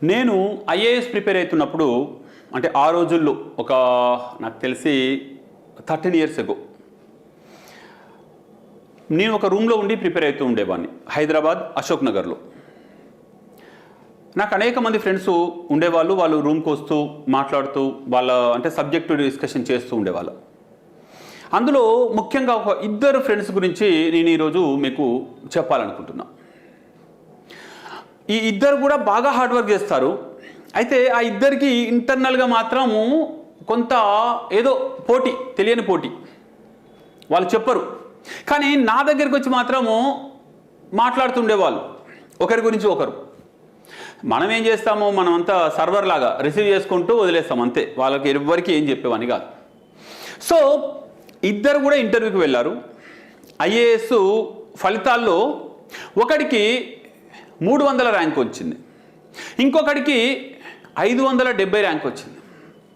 నేను IAS prepare అవుతున్నప్పుడు అంటే ఆ రోజుల్లో ఒక నాకు తెలిసి 13 years ago నేను ఒక రూమ్లో ఉండి ప్రిపేర్ అవుతూ ఉండేవాడిని హైదరాబాద్ అశోక్ నగర్లో. నాకు అనేక మంది ఫ్రెండ్స్ ఉండేవాళ్ళు. వాళ్ళు రూమ్కి వస్తూ మాట్లాడుతూ వాళ్ళ అంటే సబ్జెక్టు డిస్కషన్ చేస్తూ ఉండేవాళ్ళు. అందులో ముఖ్యంగా ఒక ఇద్దరు ఫ్రెండ్స్ గురించి నేను ఈరోజు మీకు చెప్పాలనుకుంటున్నా. ఈ ఇద్దరు కూడా బాగా హార్డ్ వర్క్ చేస్తారు. అయితే ఆ ఇద్దరికి ఇంటర్నల్గా మాత్రము కొంత ఏదో పోటీ, తెలియని పోటీ. వాళ్ళు చెప్పరు, కానీ నా దగ్గరికి వచ్చి మాత్రము మాట్లాడుతుండేవాళ్ళు ఒకరి గురించి ఒకరు. మనం ఏం చేస్తాము, మనం అంతా సర్వర్ లాగా రిసీవ్ చేసుకుంటూ వదిలేస్తాం అంతే. వాళ్ళకి ఎవరికి ఏం చెప్పేవాని కాదు. సో ఇద్దరు కూడా ఇంటర్వ్యూకి వెళ్ళారు. ఐఏఎస్ ఫలితాల్లో ఒకడికి 300 ర్యాంక్ వచ్చింది, ఇంకొకడికి 570 ర్యాంక్ వచ్చింది.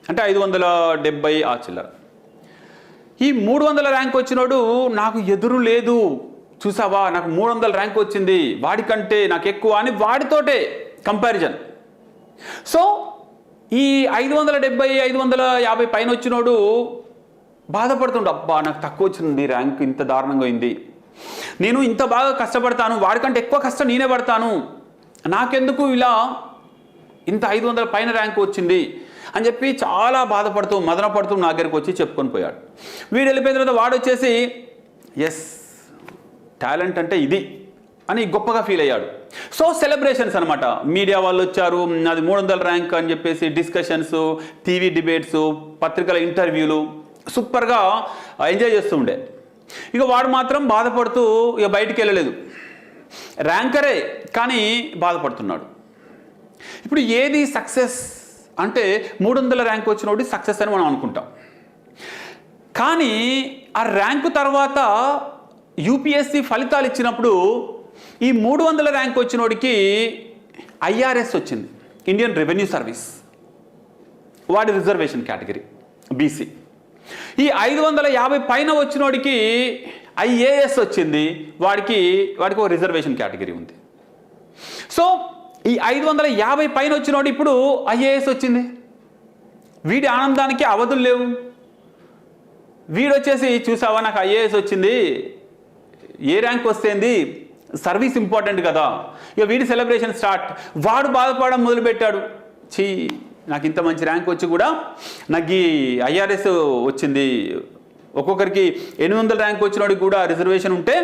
అంటే 570 ఆ చిల్లర. ఈ 300 ర్యాంక్ వచ్చినోడు నాకు ఎదురు లేదు, చూసావా నాకు 300 ర్యాంక్ వచ్చింది, వాడికంటే నాకు ఎక్కువ అని వాడితోటే కంపారిజన్. సో ఈ 570 550 పైన వచ్చినోడు బాధపడుతుండు, అబ్బా నాకు తక్కువ వచ్చింది, ర్యాంక్ ఇంత దారుణంగా అయింది, నేను ఇంత బాగా కష్టపడతాను, వాడికంటే ఎక్కువ కష్టం నేనే పడతాను, నాకెందుకు ఇలా ఇంత 500 పైన ర్యాంక్ వచ్చింది అని చెప్పి చాలా బాధపడుతూ మదనపడుతూ నా దగ్గరికి వచ్చి చెప్పుకొని పోయాడు. వీడు వెళ్ళిపోయిన తర్వాత వాడు వచ్చేసి ఎస్ టాలెంట్ అంటే ఇది అని గొప్పగా ఫీల్ అయ్యాడు. సో సెలబ్రేషన్స్ అనమాట. మీడియా వాళ్ళు వచ్చారు, అది 300 ర్యాంక్ అని చెప్పేసి డిస్కషన్స్, టీవీ డిబేట్స్, పత్రికల ఇంటర్వ్యూలు సూపర్గా ఎంజాయ్ చేస్తూ ఉండే. ఇక వాడు మాత్రం బాధపడుతూ ఇక బయటికి వెళ్ళలేదు. ర్యాంకరే కానీ బాధపడుతున్నాడు. ఇప్పుడు ఏది సక్సెస్ అంటే 300 ర్యాంక్ వచ్చినోడి సక్సెస్ అని మనం అనుకుంటాం. కానీ ఆ ర్యాంకు తర్వాత యూపీఎస్సీ ఫలితాలు ఇచ్చినప్పుడు ఈ 300 ర్యాంక్ వచ్చినోడికి ఐఆర్ఎస్ వచ్చింది, ఇండియన్ రెవెన్యూ సర్వీస్. వాడి రిజర్వేషన్ కేటగిరీ బీసీ. ఈ 550 పైన వచ్చినోడికి ఐఏఎస్ వచ్చింది, వాడికి ఒక రిజర్వేషన్ కేటగిరీ ఉంది. సో ఈ 550 పైన వచ్చినోడు ఇప్పుడు ఐఏఎస్ వచ్చింది. వీడి ఆనందానికి అవధులు లేవు. వీడు వచ్చేసి చూసావా నాకు ఐఏఎస్ వచ్చింది, ఏ ర్యాంక్ వస్తేంది, సర్వీస్ ఇంపార్టెంట్ కదా. ఇక వీడి సెలబ్రేషన్ స్టార్ట్. వాడు బాధపడడం మొదలుపెట్టాడు, చీ నాకు ఇంత మంచి ర్యాంక్ వచ్చి కూడా నాకు ఈ ఐఆర్ఎస్ వచ్చింది. ఒక్కొక్కరికి 800 ర్యాంక్ వచ్చినోడికి కూడా రిజర్వేషన్ ఉంటే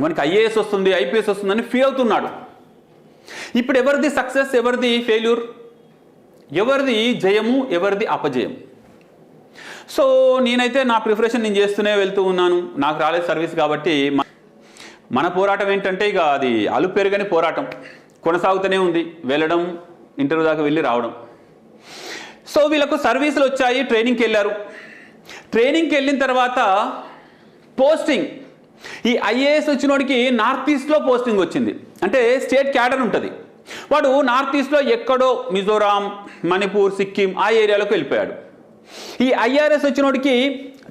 మనకి ఐఏఎస్ వస్తుంది, ఐపీఎస్ వస్తుందని ఫీల్ అవుతున్నాడు. ఇప్పుడు ఎవరిది సక్సెస్, ఎవరిది ఫెయిల్యూర్, ఎవరిది జయము, ఎవరిది అపజయం? సో నేనైతే నా ప్రిపరేషన్ నేను చేస్తూనే వెళ్తూ ఉన్నాను. నాకు రాలేదు సర్వీస్ కాబట్టి మన పోరాటం ఏంటంటే ఇక అది అలు పెరుగని పోరాటం కొనసాగుతూనే ఉంది. వెళ్ళడం, ఇంటర్వ్యూ దాకా వెళ్ళి రావడం. సో వీళ్ళకు సర్వీసులు వచ్చాయి, ట్రైనింగ్కి వెళ్ళారు. ట్రైనింగ్కి వెళ్ళిన తర్వాత పోస్టింగ్, ఈ ఐఏఎస్ వచ్చినోడికి నార్త్ ఈస్ట్లో పోస్టింగ్ వచ్చింది. అంటే స్టేట్ క్యాడర్ ఉంటుంది. వాడు నార్త్ ఈస్ట్లో ఎక్కడో మిజోరాం, మణిపూర్, సిక్కిం ఆ ఏరియాలోకి వెళ్ళిపోయాడు. ఈ ఐఆర్ఎస్ వచ్చినోడికి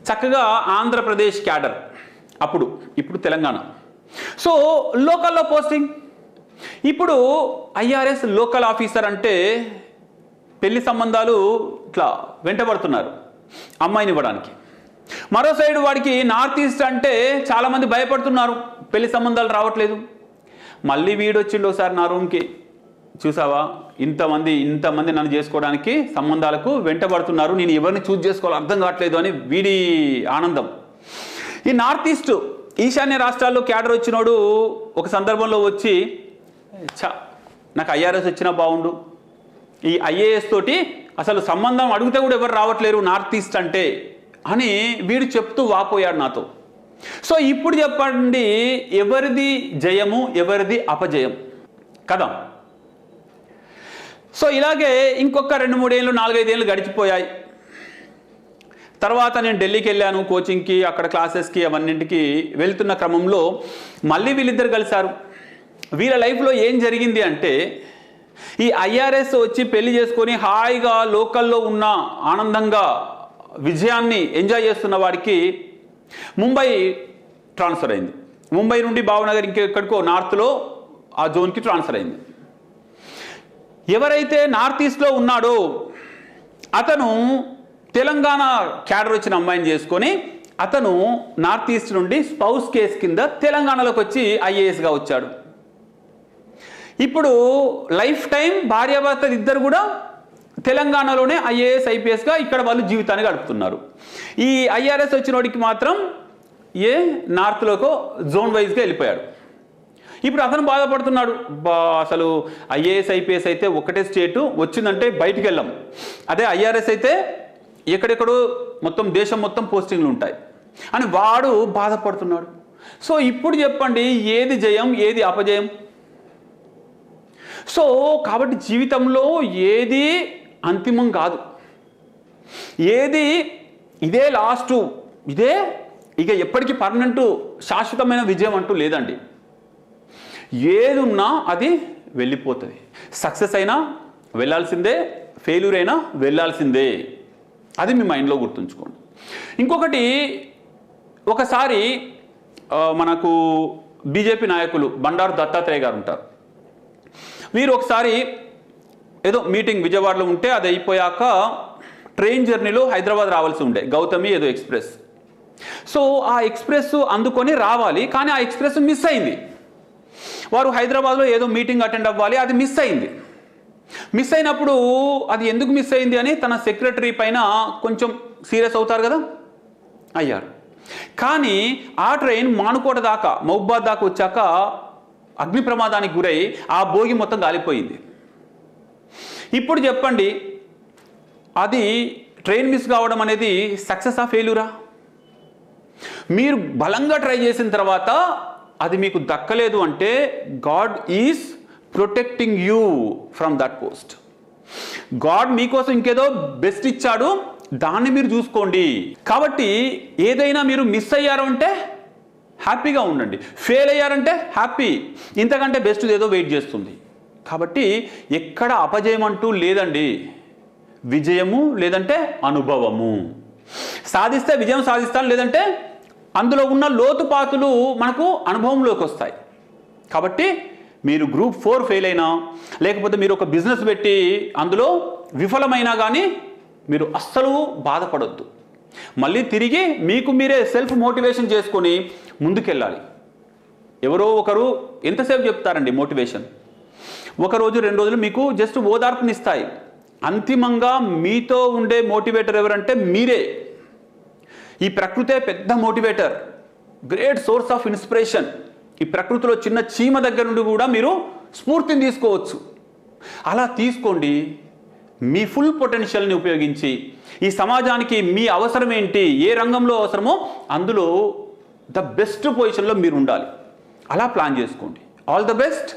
చక్కగా ఆంధ్రప్రదేశ్ క్యాడర్, ఇప్పుడు తెలంగాణ. సో లోకల్లో పోస్టింగ్. ఇప్పుడు ఐఆర్ఎస్ లోకల్ ఆఫీసర్ అంటే పెళ్లి సంబంధాలు ఇట్లా వెంటబడుతున్నారు అమ్మాయిని ఇవ్వడానికి. మరో సైడ్ వాడికి నార్త్ ఈస్ట్ అంటే చాలామంది భయపడుతున్నారు, పెళ్లి సంబంధాలు రావట్లేదు. మళ్ళీ వీడు వచ్చిండు ఒకసారి నా రూమ్కి, చూసావా ఇంతమంది నన్ను చేసుకోవడానికి సంబంధాలకు వెంటబడుతున్నారు, నేను ఎవరిని చూజ్ చేసుకోవాలో అర్థం కావట్లేదు అని వీడి ఆనందం. ఈ నార్త్ ఈస్ట్ ఈశాన్య రాష్ట్రాల్లో క్యాడర్ వచ్చినోడు ఒక సందర్భంలో వచ్చి నాకు ఐఆర్ఎస్ వచ్చినా బాగుండు, ఈ ఐఏఎస్ తోటి అసలు సంబంధం అడిగితే కూడా ఎవరు రావట్లేరు నార్త్ ఈస్ట్ అంటే అని వీడు చెప్తూ వాపోయాడు నాతో. సో ఇప్పుడు చెప్పండి, ఎవరిది జయము, ఎవరిది అపజయం కదా? సో ఇలాగే ఇంకొక 2-3 ఏళ్ళు 4-5 ఏళ్ళు గడిచిపోయాయి. తర్వాత నేను ఢిల్లీకి వెళ్ళాను కోచింగ్కి, అక్కడ క్లాసెస్కి అవన్నింటికి వెళ్తున్న క్రమంలో మళ్ళీ వీళ్ళిద్దరు కలిశారు. వీళ్ళ లైఫ్లో ఏం జరిగింది అంటే, ఈ ఐఆర్ఎస్ వచ్చి పెళ్లి చేసుకొని హాయిగా లోకల్లో ఉన్న ఆనందంగా విజయాన్ని ఎంజాయ్ చేస్తున్న వాడికి ముంబై ట్రాన్స్ఫర్ అయింది. ముంబై నుండి భావనగర్ ఇంకెక్కడికో నార్త్లో ఆ జోన్కి ట్రాన్స్ఫర్ అయింది. ఎవరైతే నార్త్ ఈస్ట్లో ఉన్నాడో అతను తెలంగాణ క్యాడర్ వచ్చిన అమ్మాయిని చేసుకొని అతను నార్త్ ఈస్ట్ నుండి స్పౌస్ కేసు కింద తెలంగాణలోకి వచ్చి ఐఏఎస్గా వచ్చాడు. ఇప్పుడు లైఫ్ టైం భార్యాభర్తలు ఇద్దరు కూడా తెలంగాణలోనే ఐఏఎస్ ఐపీఎస్గా ఇక్కడ వాళ్ళు జీవితాన్ని గడుపుతున్నారు. ఈ ఐఆర్ఎస్ వచ్చిన వాడికి మాత్రం నార్త్లోకో జోన్ వైజ్గా వెళ్ళిపోయాడు. ఇప్పుడు అతను బాధపడుతున్నాడు, అసలు ఐఏఎస్ ఐపీఎస్ అయితే ఒకటే స్టేటు వచ్చిందంటే బయటికి వెళ్ళాం, అదే ఐఆర్ఎస్ అయితే ఎక్కడెక్కడో మొత్తం దేశం మొత్తం పోస్టింగ్లు ఉంటాయి అని వాడు బాధపడుతున్నాడు. సో ఇప్పుడు చెప్పండి, ఏది జయం ఏది అపజయం? సో కాబట్టి జీవితంలో ఏది అంతిమం కాదు, ఏది ఇదే లాస్టు, ఇదే ఇక ఎప్పటికీ పర్మనెంట్ శాశ్వతమైన విజయం అంటూ లేదండి. ఏది ఉన్నా అది వెళ్ళిపోతుంది. సక్సెస్ అయినా వెళ్ళాల్సిందే, ఫెయిల్యూర్ అయినా వెళ్ళాల్సిందే. అది మీ మైండ్లో గుర్తుంచుకోండి. ఇంకొకటి, ఒకసారి మనకు బీజేపీ నాయకులు బండారు దత్తాత్రేయ గారు ఉంటారు. వీరు ఒకసారి ఏదో మీటింగ్ విజయవాడలో ఉంటే అది అయిపోయాక ట్రైన్ జర్నీలో హైదరాబాద్ రావాల్సి ఉండే, గౌతమి ఏదో ఎక్స్ప్రెస్. సో ఆ ఎక్స్ప్రెస్ అందుకొని రావాలి, కానీ ఆ ఎక్స్ప్రెస్ మిస్ అయింది. వారు హైదరాబాద్లో ఏదో మీటింగ్ అటెండ్ అవ్వాలి, అది మిస్ అయింది. మిస్ అయినప్పుడు అది ఎందుకు మిస్ అయింది అని తన సెక్రటరీ పైన కొంచెం సీరియస్ అవుతారు కదా, అయ్యారు. కానీ ఆ ట్రైన్ మానుకోట దాకా మహబూబాద్ దాకా వచ్చాక అగ్ని ప్రమాదానికి గురై ఆ బోగి మొత్తం గాలిపోయింది. ఇప్పుడు చెప్పండి, అది ట్రైన్ మిస్ కావడం అనేది సక్సెసా ఫెయిల్యూరా? మీరు బలంగా ట్రై చేసిన తర్వాత అది మీకు దక్కలేదు అంటే God is protecting you from that post. God మీకోసం ఇంకేదో బెస్ట్ ఇచ్చాడు, దాన్ని మీరు చూసుకోండి. కాబట్టి ఏదైనా మీరు మిస్ అయ్యారు అంటే హ్యాపీగా ఉండండి, ఫెయిల్ అయ్యారంటే హ్యాపీ, ఇంతకంటే బెస్ట్ ఏదో వెయిట్ చేస్తుంది. కాబట్టి ఎక్కడ అపజయం అంటూ లేదండి, విజయము లేదంటే అనుభవము. సాధిస్తే విజయం సాధిస్తాను, లేదంటే అందులో ఉన్న లోతుపాతులు మనకు అనుభవంలోకి వస్తాయి. కాబట్టి మీరు గ్రూప్ 4 ఫెయిల్ అయినా, లేకపోతే మీరు ఒక బిజినెస్ పెట్టి అందులో విఫలమైనా కానీ మీరు అస్సలు బాధపడొద్దు. మళ్ళీ తిరిగి మీకు మీరే సెల్ఫ్ మోటివేషన్ చేసుకొని ముందుకెళ్ళాలి. ఎవరో ఒకరు ఎంతసేపు చెప్తారండి మోటివేషన్? ఒక రోజు 2 రోజులు మీకు జస్ట్ ఓదార్పునిస్తాయి. అంతిమంగా మీతో ఉండే మోటివేటర్ ఎవరంటే మీరే. ఈ ప్రకృతే పెద్ద motivator, great source of inspiration. ఈ ప్రకృతిలో చిన్న చీమ దగ్గర నుండి కూడా మీరు స్ఫూర్తిని తీసుకోవచ్చు. అలా తీసుకోండి, మీ ఫుల్ పొటెన్షియల్ని ఉపయోగించి ఈ సమాజానికి మీ అవసరం ఏంటి, ఏ రంగంలో అవసరమో అందులో ద బెస్ట్ పొజిషన్లో మీరు ఉండాలి. అలా ప్లాన్ చేసుకోండి. All the best.